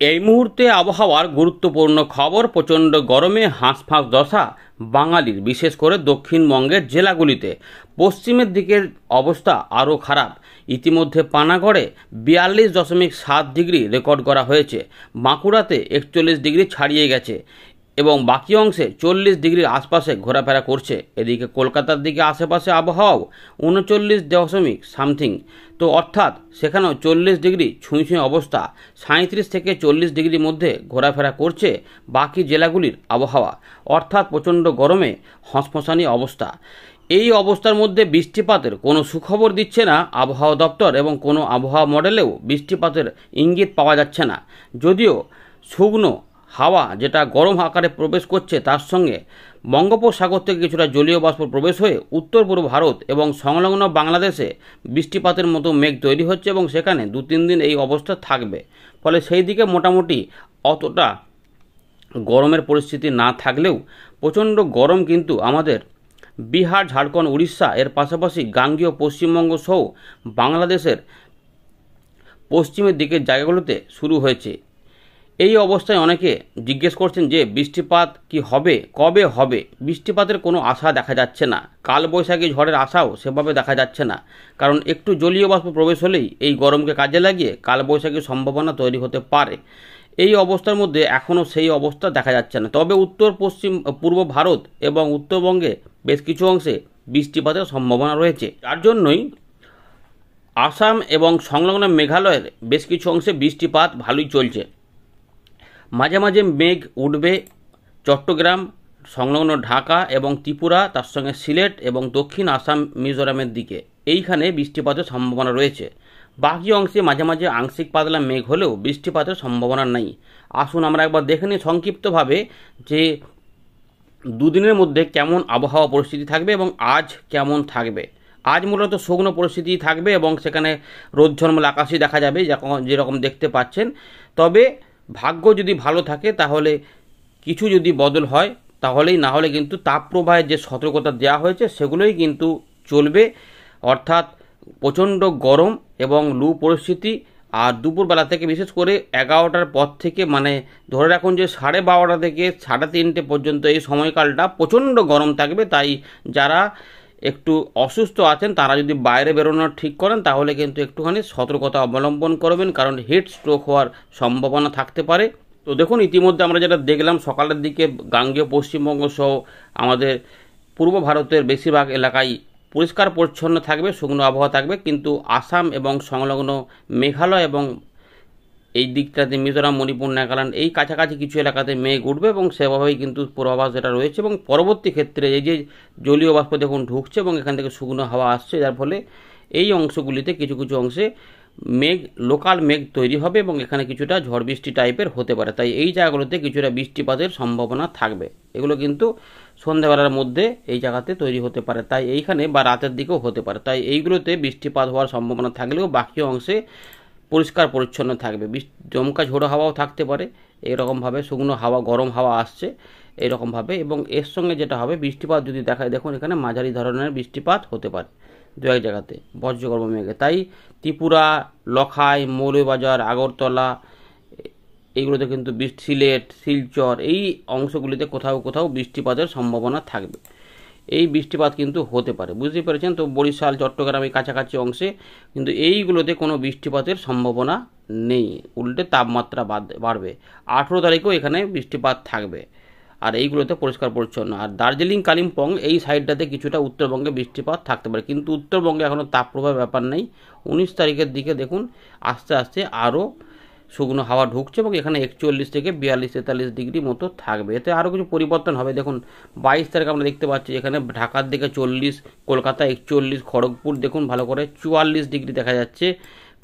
এই মুহূর্তে আবহাওয়ার গুরুত্বপূর্ণ খবর। প্রচণ্ড গরমে হাঁসফাঁস দশা বাঙালির, বিশেষ করে দক্ষিণবঙ্গের জেলাগুলিতে। পশ্চিমের দিকের অবস্থা আরও খারাপ। ইতিমধ্যে পানাগড়ে 42.7 ডিগ্রি রেকর্ড করা হয়েছে, বাঁকুড়াতে 41 ডিগ্রি ছাড়িয়ে গেছে এবং বাকি অংশে 40 ডিগ্রির আশপাশে ঘোরাফেরা করছে। এদিকে কলকাতার দিকে আশেপাশে আবহাওয়াও 39.সামথিং, তো অর্থাৎ সেখানেও 40 ডিগ্রি ছুঁই ছুঁই অবস্থা। 37 থেকে 40 ডিগ্রির মধ্যে ঘোরাফেরা করছে বাকি জেলাগুলির আবহাওয়া, অর্থাৎ প্রচণ্ড গরমে হঁসফসানি অবস্থা। এই অবস্থার মধ্যে বৃষ্টিপাতের কোনো সুখবর দিচ্ছে না আবহাওয়া দপ্তর এবং কোনো আবহাওয়া মডেলেও বৃষ্টিপাতের ইঙ্গিত পাওয়া যাচ্ছে না। যদিও শুকনো হাওয়া যেটা গরম আকারে প্রবেশ করছে, তার সঙ্গে বঙ্গোপসাগর থেকে কিছুটা জলীয় বাষ্প প্রবেশ হয়ে উত্তর পূর্ব ভারত এবং সংলগ্ন বাংলাদেশে বৃষ্টিপাতের মতো মেঘ তৈরি হচ্ছে এবং সেখানে 2-3 দিন এই অবস্থা থাকবে। ফলে সেই দিকে মোটামুটি অতটা গরমের পরিস্থিতি না থাকলেও প্রচণ্ড গরম কিন্তু আমাদের বিহার, ঝাড়খণ্ড, উড়িষ্যা এর পাশাপাশি গাঙ্গেয় পশ্চিমবঙ্গ সহ বাংলাদেশের পশ্চিমের দিকের জায়গাগুলোতে শুরু হয়েছে। এই অবস্থায় অনেকে জিজ্ঞেস করছেন যে বৃষ্টিপাত কি হবে, কবে হবে? বৃষ্টিপাতের কোনো আশা দেখা যাচ্ছে না। কালবৈশাখী ঝড়ের আশাও সেভাবে দেখা যাচ্ছে না, কারণ একটু জলীয় বাষ্প প্রবেশ হলেই এই গরমকে কাজে লাগিয়ে কালবৈশাখীর সম্ভাবনা তৈরি হতে পারে। এই অবস্থার মধ্যে এখনও সেই অবস্থা দেখা যাচ্ছে না। তবে উত্তর পশ্চিম পূর্ব ভারত এবং উত্তরবঙ্গে বেশ কিছু অংশে বৃষ্টিপাতের সম্ভাবনা রয়েছে, যার জন্যই আসাম এবং সংলগ্ন মেঘালয়ের বেশ কিছু অংশে বৃষ্টিপাত ভালোই চলছে। মাঝে মাঝে মেঘ উঠবে চট্টগ্রাম, সংলগ্ন ঢাকা এবং ত্রিপুরা, তার সঙ্গে সিলেট এবং দক্ষিণ আসাম, মিজোরামের দিকে এইখানে বৃষ্টিপাতের সম্ভাবনা রয়েছে। বাকি অংশে মাঝে মাঝে আংশিক পাতলা মেঘ হলেও বৃষ্টিপাতের সম্ভাবনা নেই। আসুন আমরা একবার দেখে নিই সংক্ষিপ্তভাবে যে দুদিনের মধ্যে কেমন আবহাওয়া পরিস্থিতি থাকবে এবং আজ কেমন থাকবে। আজ মূলত শুকনো পরিস্থিতি থাকবে এবং সেখানে রোদ ঝলমল আকাশই দেখা যাবে যেরকম দেখতে পাচ্ছেন। তবে ভাগ্য যদি ভালো থাকে তাহলে কিছু যদি বদল হয় তাহলেই, না হলে কিন্তু তাপপ্রবাহের যে সতর্কতা দেওয়া হয়েছে সেগুলোই কিন্তু চলবে। অর্থাৎ প্রচণ্ড গরম এবং লু পরিস্থিতি। আর দুপুরবেলা থেকে বিশেষ করে 11টার পর থেকে, মানে ধরে রাখুন যে 12:30 থেকে 3:30 পর্যন্ত এই সময়কালটা প্রচণ্ড গরম থাকবে। তাই যারা একটু অসুস্থ আছেন তারা যদি বাইরে বেরোনোর ঠিক করেন তাহলে কিন্তু একটুখানি সতর্কতা অবলম্বন করবেন, কারণ হিট স্ট্রোক হওয়ার সম্ভাবনা থাকতে পারে। তো দেখুন, ইতিমধ্যে আমরা যেটা দেখলাম সকালের দিকে গাঙ্গেয় পশ্চিমবঙ্গ সহ আমাদের পূর্ব ভারতের বেশিরভাগ এলাকায় পরিষ্কার পরিচ্ছন্ন থাকবে, শুকনো আবহাওয়া থাকবে। কিন্তু আসাম এবং সংলগ্ন মেঘালয় এবং এই দিকটাতে মিজোরাম, মণিপুর, নাগাল্যান্ড এই কাছাকাছি কিছু এলাকাতে মেঘ উঠবে এবং সেভাবেই কিন্তু পূর্বাভাস যেটা রয়েছে। এবং পরবর্তী ক্ষেত্রে এই যে জলীয় বাষ্প দেখুন ঢুকছে এবং এখান থেকে শুকনো হাওয়া আসছে, যার ফলে এই অংশগুলিতে কিছু কিছু অংশে মেঘ, লোকাল মেঘ তৈরি হবে এবং এখানে কিছুটা ঝড় বৃষ্টি টাইপের হতে পারে। তাই এই জায়গাগুলোতে কিছুটা বৃষ্টিপাতের সম্ভাবনা থাকবে। এগুলো কিন্তু সন্ধ্যাবেলার মধ্যে এই জায়গাতে তৈরি হতে পারে, তাই এইখানে বা রাতের দিকেও হতে পারে। তাই এইগুলোতে বৃষ্টিপাত হওয়ার সম্ভাবনা থাকলেও বাকি অংশে পরিষ্কার পরিচ্ছন্ন থাকবে। দমকা ঝোড়ো হাওয়াও থাকতে পারে, এরকমভাবে শুকনো হাওয়া, গরম হাওয়া আসছে এরকমভাবে। এবং এর সঙ্গে যেটা হবে, বৃষ্টিপাত যদি দেখায়, দেখুন এখানে মাঝারি ধরনের বৃষ্টিপাত হতে পারে দু এক জায়গাতে বজ্রগর্ভ মেঘে। তাই ত্রিপুরা, লখাই, মৌলভীবাজার, আগরতলা এইগুলোতে কিন্তু সিলেট, শিলচর এই অংশগুলিতে কোথাও কোথাও বৃষ্টিপাতের সম্ভাবনা থাকবে। এই বৃষ্টিপাত কিন্তু হতে পারে, বুঝতে পেরেছেন? তো বরিশাল, চট্টগ্রাম এই কাছাকাছি অংশে কিন্তু এইগুলোতে কোনো বৃষ্টিপাতের সম্ভাবনা নেই, উল্টে তাপমাত্রা বাড়বে। 18 তারিখেও এখানে বৃষ্টিপাত থাকবে আর এইগুলোতে পরিষ্কার পরিচ্ছন্ন। আর দার্জিলিং, কালিম্পং এই সাইডটাতে কিছুটা উত্তরবঙ্গে বৃষ্টিপাত থাকতে পারে, কিন্তু উত্তরবঙ্গে এখনও তাপপ্রবাহের ব্যাপার নেই। 19 তারিখের দিকে দেখুন আস্তে আস্তে আরও শুকনো হাওয়া ঢুকছে এবং এখানে 41 থেকে 42-43 ডিগ্রি মতো থাকবে। এতে আরও কিছু পরিবর্তন হবে। দেখুন 22 তারিখ আমরা দেখতে পাচ্ছি এখানে ঢাকার দিকে 40, কলকাতা 41, খড়গপুর দেখুন ভালো করে 44 ডিগ্রি দেখা যাচ্ছে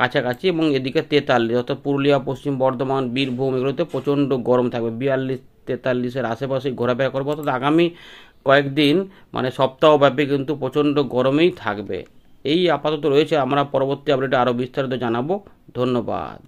কাছাকাছি, এবং এদিকে 43, অর্থাৎ পুরুলিয়া, পশ্চিম বর্ধমান, বীরভূম এগুলোতে প্রচণ্ড গরম থাকবে। 42-43-এর আশেপাশে ঘোরাফেরা করবো। অর্থাৎ আগামী কয়েকদিন মানে সপ্তাহব্যাপী কিন্তু প্রচণ্ড গরমেই থাকবে। এই আপাতত রয়েছে, আমরা পরবর্তী আপডেটে আরও বিস্তারিত জানাবো। ধন্যবাদ।